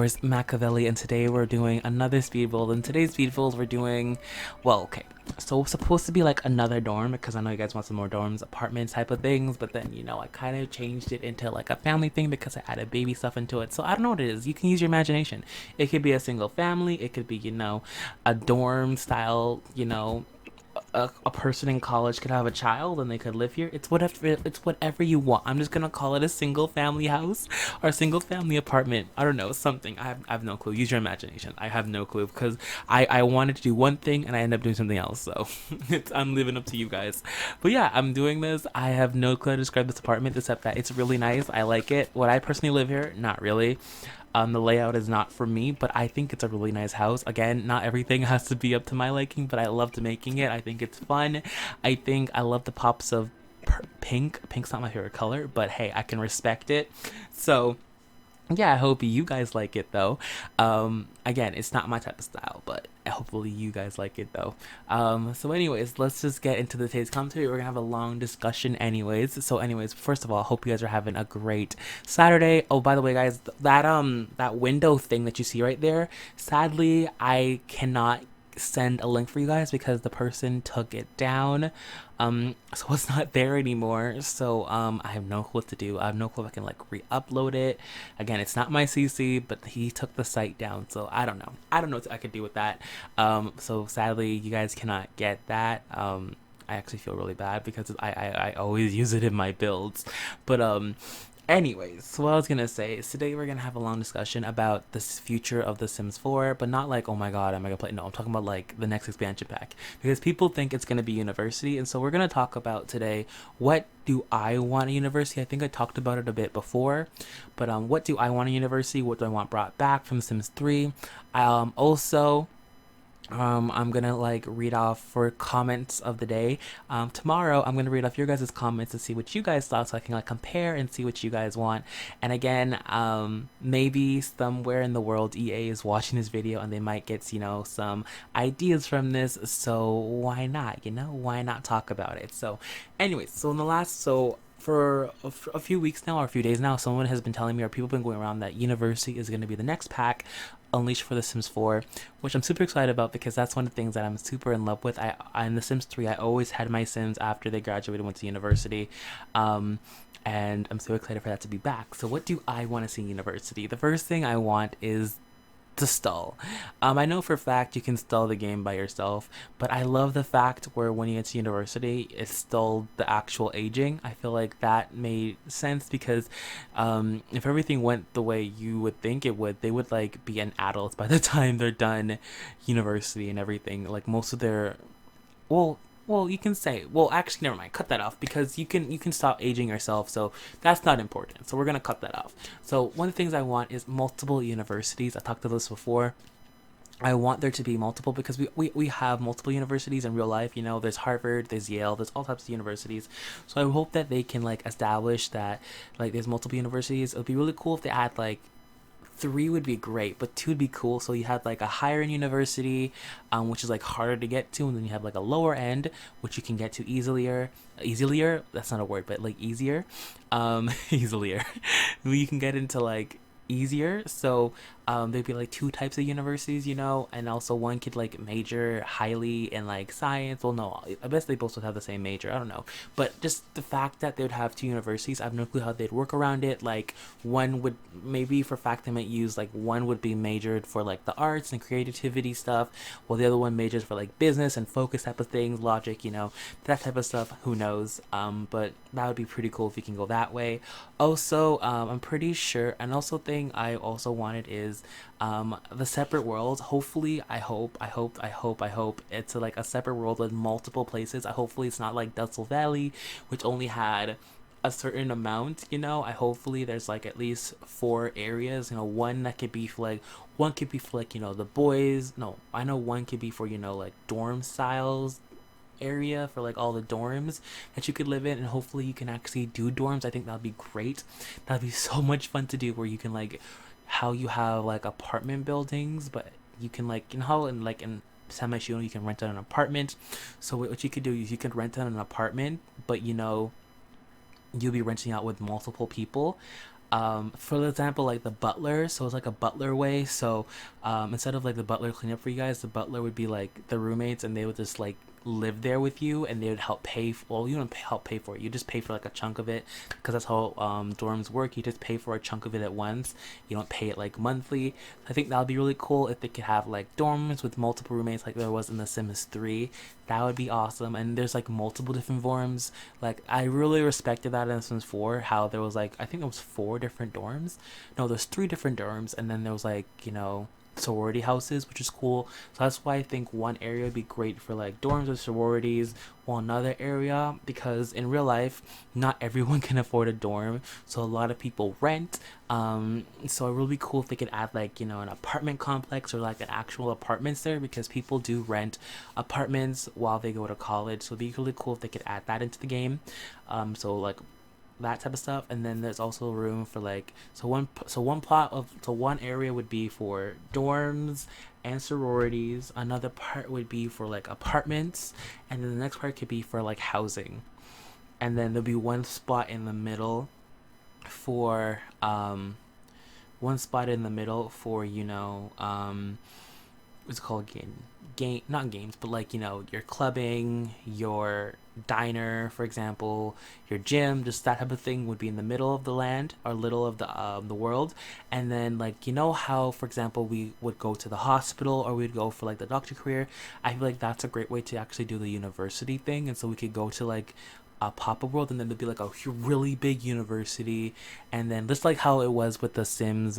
course, Machiavelli, and today we're doing another speed build. In today's speed build, we're doing, well, okay, so it's supposed to be like another dorm because I know you guys want some more dorms, apartments type of things, but then, I kind of changed it into like a family thing because I added baby stuff into it. So I don't know what it is. You can use your imagination. It could be a single family, it could be, a dorm style, a person in college could have a child and they could live here. It's whatever you want. I'm just gonna call it a single family house or a single family apartment. I don't know, something. I have no clue. Use your imagination. I have no clue because I wanted to do one thing and I ended up doing something else. So I'm leaving up to you guys. But yeah, I'm doing this. I have no clue how to describe this apartment except that it's really nice. I like it. Would I personally live here? Not really. The layout is not for me, but I think it's a really nice house. Again, not everything has to be up to my liking, but I loved making it. I think it's fun. I think I love the pops of pink. Pink's not my favorite color, but hey, I can respect it. So yeah, I hope you guys like it though. Again, it's not my type of style, but hopefully you guys like it though. So anyways, let's just get into the today's commentary. We're gonna have a long discussion anyways. So anyways, first of all, I hope you guys are having a great Saturday. Oh, by the way, guys, that window thing that you see right there, sadly, I cannot send a link for you guys because the person took it down, so it's not there anymore. So I have no clue what to do. I have no clue if I can like re-upload it. Again, it's not my CC, but he took the site down, so I don't know. I don't know what I could do with that. So sadly you guys cannot get that. I actually feel really bad because I always use it in my builds. But anyways, so what I was gonna say is today we're gonna have a long discussion about the future of The Sims 4, but not like, oh my god, am I gonna play? No, I'm talking about like the next expansion pack because people think it's gonna be university, and so we're gonna talk about today what do I want a university. I think I talked about it a bit before, but what do I want a university? What do I want brought back from Sims 3? Also, I'm gonna like read off for comments of the day. Tomorrow I'm gonna read off your guys' comments to see what you guys thought, so I can like compare and see what you guys want. And again, maybe somewhere in the world EA is watching this video and they might get some ideas from this. So why not? Why not talk about it? So, anyways, so in the last for a few weeks now or a few days now, someone has been telling me, or people have been going around, that University is going to be the next pack unleashed for The Sims 4, which I'm super excited about because that's one of the things that I'm super in love with. In The Sims 3, I always had my Sims after they graduated and went to university. And I'm so excited for that to be back. So what do I want to see in university? The first thing I want is to stall. I know for a fact you can stall the game by yourself, but I love the fact where when you get to university, it stalled the actual aging. I feel like that made sense because if everything went the way you would think it would, they would like be an adult by the time they're done university and everything. Like most of their, well, you can say, well, actually, never mind. Cut that off because you can stop aging yourself, so that's not important. So we're gonna cut that off. So one of the things I want is multiple universities. I talked about this before. I want there to be multiple because we have multiple universities in real life. There's Harvard, there's Yale, there's all types of universities. So I hope that they can like establish that like there's multiple universities. It would be really cool if they add like three would be great, but two would be cool. So you had like a higher end university, which is like harder to get to, and then you have like a lower end, which you can get to easier. That's not a word, but like easier, easier. You can get into like easier. So there'd be like two types of universities, and also one could like major highly in like science. Well, no, I guess they both would have the same major. I don't know, but just the fact that they'd have two universities, I have no clue how they'd work around it. Like one would maybe for fact they might use like one would be majored for like the arts and creativity stuff, while the other one majors for like business and focus type of things, logic, that type of stuff. Who knows? But that would be pretty cool if you can go that way. Also, I'm pretty sure, and also thing I also wanted is the separate worlds. Hopefully, I hope it's like a separate world with multiple places. Hopefully it's not like Dussel Valley, which only had a certain amount. I hopefully there's like at least 4 areas. One that could be for like the boys. No, I know one could be for like dorm styles area for like all the dorms that you could live in, and hopefully you can actually do dorms. I think that'd be great. That'd be so much fun to do, where you can like how you have like apartment buildings, but you can like how in semi-shooting you can rent out an apartment. So what you could do is you could rent out an apartment, but you'll be renting out with multiple people. For example, like the butler, so it's like a butler way. So instead of like the butler clean up for you guys, the butler would be like the roommates, and they would just like live there with you, and they would help pay well, you don't help pay for it, you just pay for like a chunk of it, because that's how dorms work. You just pay for a chunk of it at once. You don't pay it like monthly. I think that would be really cool if they could have like dorms with multiple roommates like there was in The Sims 3. That would be awesome. And there's like multiple different dorms. Like I really respected that in Sims 4, how there was like, I think there was 4 different dorms. No, there's 3 different dorms, and then there was like, sorority houses, which is cool. So that's why I think one area would be great for like dorms or sororities, while another area, because in real life not everyone can afford a dorm, so a lot of people rent. So it would be cool if they could add like, an apartment complex or like an actual apartments there, because people do rent apartments while they go to college. So it'd be really cool if they could add that into the game. So like that type of stuff. And then there's also room for like, one area would be for dorms and sororities, another part would be for like apartments, and then the next part could be for like housing. And then there'll be one spot in the middle for what's it called again? Game, not games, but like, your clubbing, your diner, for example, your gym, just that type of thing would be in the middle of the land, or little of the world. And then like, how, for example, we would go to the hospital, or we'd go for like the doctor career. I feel like that's a great way to actually do the university thing, and so we could go to like a pop-up world, and then there'd be like a really big university. And then just like how it was with the Sims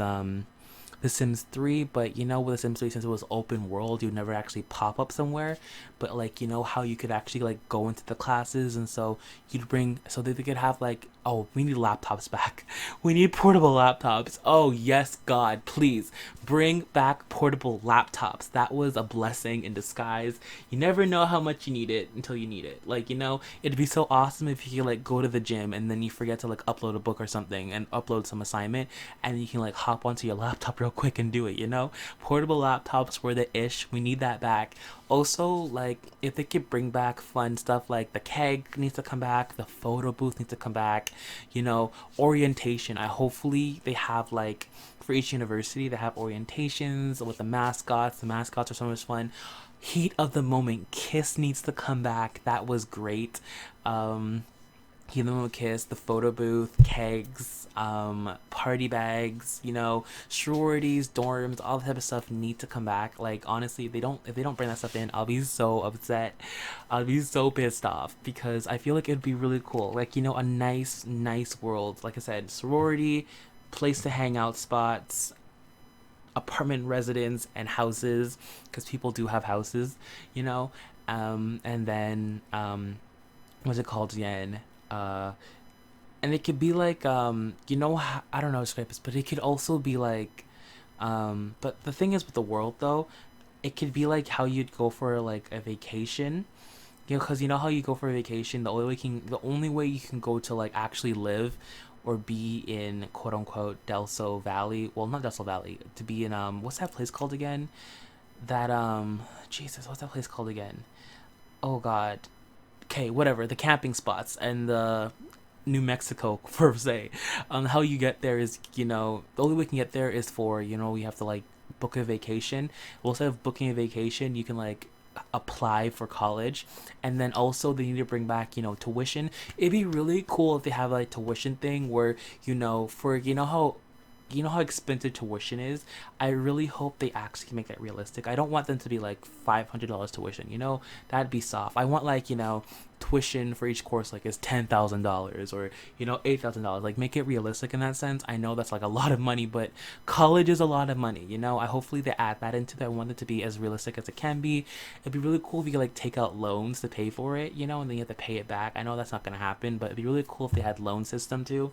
3, but with the Sims 3, since it was open world, you'd never actually pop up somewhere. But like, how you could actually like go into the classes, and so you'd bring, so that they could have like, oh, we need laptops back. We need portable laptops. Oh yes, God, please bring back portable laptops. That was a blessing in disguise. You never know how much you need it until you need it. Like, it'd be so awesome if you could like go to the gym, and then you forget to like upload a book or something, and upload some assignment, and you can like hop onto your laptop real quick and do it. Portable laptops were the ish. We need that back. Also, like, if they could bring back fun stuff, like the keg needs to come back, the photo booth needs to come back, orientation. Hopefully they have like, for each university they have orientations with the mascots. The mascots are so much fun. Heat of the moment, Kiss needs to come back. That was great. Heat of the moment, Kiss, the photo booth, kegs, party bags, sororities, dorms, all that type of stuff need to come back. Like, honestly, if they don't bring that stuff in, I'll be so upset. I'll be so pissed off, because I feel like it'd be really cool. Like, a nice world. Like I said, sorority, place to hang out spots, apartment residence, and houses, because people do have houses, and then what's it called again? And it could be like, I don't know how to describe this, but it could also be like, but the thing is with the world though, it could be like how you'd go for like a vacation. Because how you go for a vacation, the only way you can go to like actually live or be in quote unquote Delso Valley, well, not Delso Valley, to be in what's that place called again? That Jesus, what's that place called again? Oh God. Okay, whatever, the camping spots and the New Mexico per se. How you get there is, the only way you can get there is for, you have to like book a vacation. Well, instead of booking a vacation, you can like apply for college. And then also they need to bring back, tuition. It'd be really cool if they have like tuition thing where, for, how expensive tuition is. I really hope they actually make that realistic. I don't want them to be like $500 tuition, that'd be soft. I want like, tuition for each course like is $10,000 or $8,000. Like, make it realistic in that sense. I know that's like a lot of money, but college is a lot of money. I hopefully they add that into it. I want it to be as realistic as it can be. It'd be really cool if you could like take out loans to pay for it, and then you have to pay it back. I know that's not gonna happen, but it'd be really cool if they had loan system too.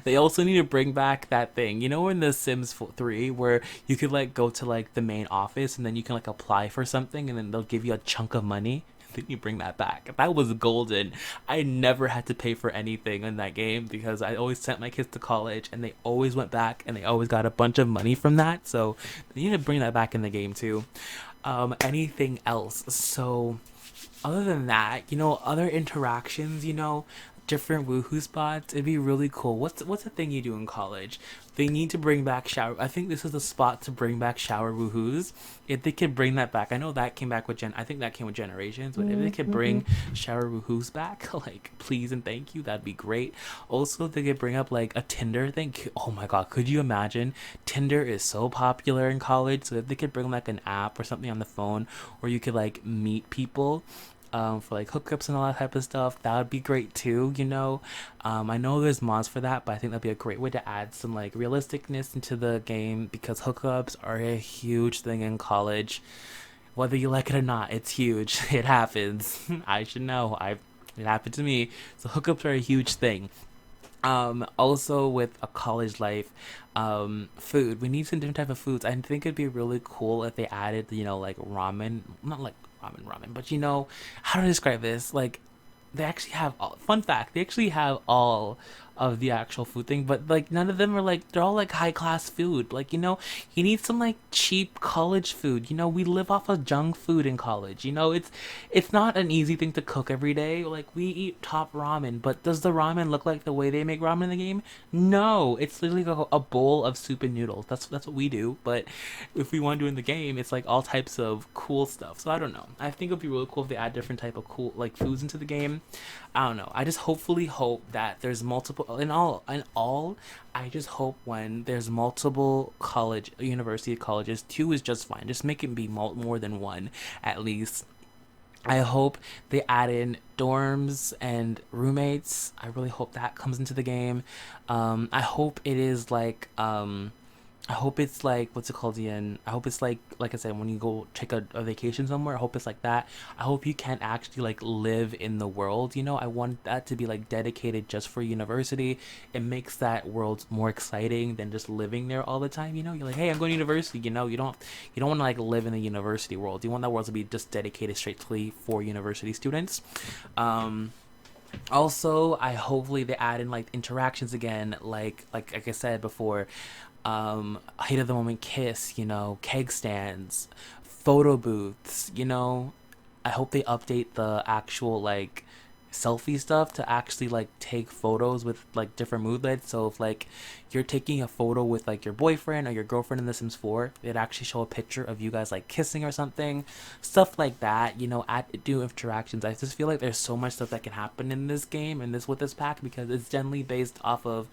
They also need to bring back that thing, in the Sims 3 where you could like go to like the main office, and then you can like apply for something, and then they'll give you a chunk of money. Then you bring that back. That was golden. I never had to pay for anything in that game, because I always sent my kids to college, and they always went back, and they always got a bunch of money from that. So they need to bring that back in the game too. Anything else? So other than that, other interactions, different woohoo spots. It'd be really cool. What's the thing you do in college? They need to bring back shower. I think this is the spot to bring back shower woohoos. If they could bring that back, I know that came back with I think that came with Generations. But if they could bring shower woohoos back, like please and thank you, that'd be great. Also, if they could bring up like a Tinder thing. Oh my god, could you imagine? Tinder is so popular in college. So if they could bring like an app or something on the phone, where you could like meet people for like hookups and all that type of stuff, that would be great too, you know. I know there's mods for that, but I think that'd be a great way to add some like realisticness into the game, because hookups are a huge thing in college. Whether you like it or not, it's huge. It happens. I should know. It happened to me. So hookups are a huge thing. Also with a college life, food, we need some different type of foods. I think it'd be really cool if they added, you know, like ramen, not like ramen, but you know, how to describe this, like they actually have fun fact, they actually have all of the actual food thing, but like none of them are like, they're all like high class food. Like, you know, you need some like cheap college food. You know, we live off of junk food in college. You know, it's not an easy thing to cook every day. Like, we eat top ramen, but does the ramen look like the way they make ramen in the game? No, it's literally a bowl of soup and noodles. That's what we do. But if we want to do in the game, it's like all types of cool stuff. So I don't know, I think it'd be really cool if they add different type of cool like foods into the game. I don't know, I just hopefully hope that there's multiple in all I just hope when there's multiple university colleges, 2 is just fine, just make it be more than 1 at least. I hope they add in dorms and roommates. I really hope that comes into the game. I hope it is like I hope it's like, what's it called again? I hope it's like I said, when you go take a vacation somewhere, I hope it's like that. I hope you can actually like live in the world, you know. I want that to be like dedicated just for university. It makes that world more exciting than just living there all the time, you know. You're like, hey, I'm going to university, you know. You don't want to like live in the university world. You want that world to be just dedicated strictly for university students. Also, I hopefully they add in like interactions again, like I said before, height of the moment kiss, you know, keg stands, photo booths, you know. I hope they update the actual like selfie stuff to actually like take photos with like different moodlets. So if like you're taking a photo with like your boyfriend or your girlfriend in The Sims 4, it'd actually show a picture of you guys like kissing or something, stuff like that, you know. Do interactions. I just feel like there's so much stuff that can happen in this game and with this pack, because it's generally based off of,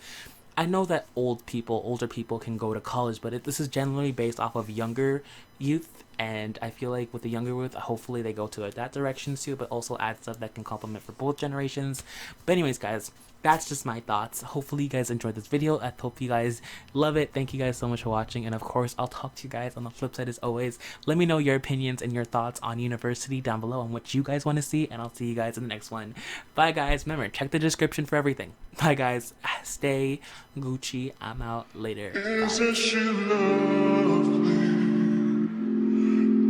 I know that older people can go to college, but this is generally based off of younger youth, and I feel like with the younger youth, hopefully they go to that direction too, but also add stuff that can complement for both generations. But anyways, guys, that's just my thoughts. Hopefully you guys enjoyed this video. I hope you guys love it. Thank you guys so much for watching, and of course I'll talk to you guys on the flip side as always. Let me know your opinions and your thoughts on university down below and what you guys want to see, and I'll see you guys in the next one. Bye guys. Remember, check the description for everything. Bye guys. Stay Gucci. I'm out. Later. Isn't she lovely?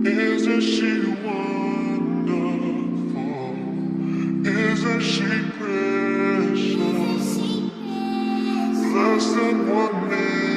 Isn't she wonderful? Isn't she precious? Less than 1 minute.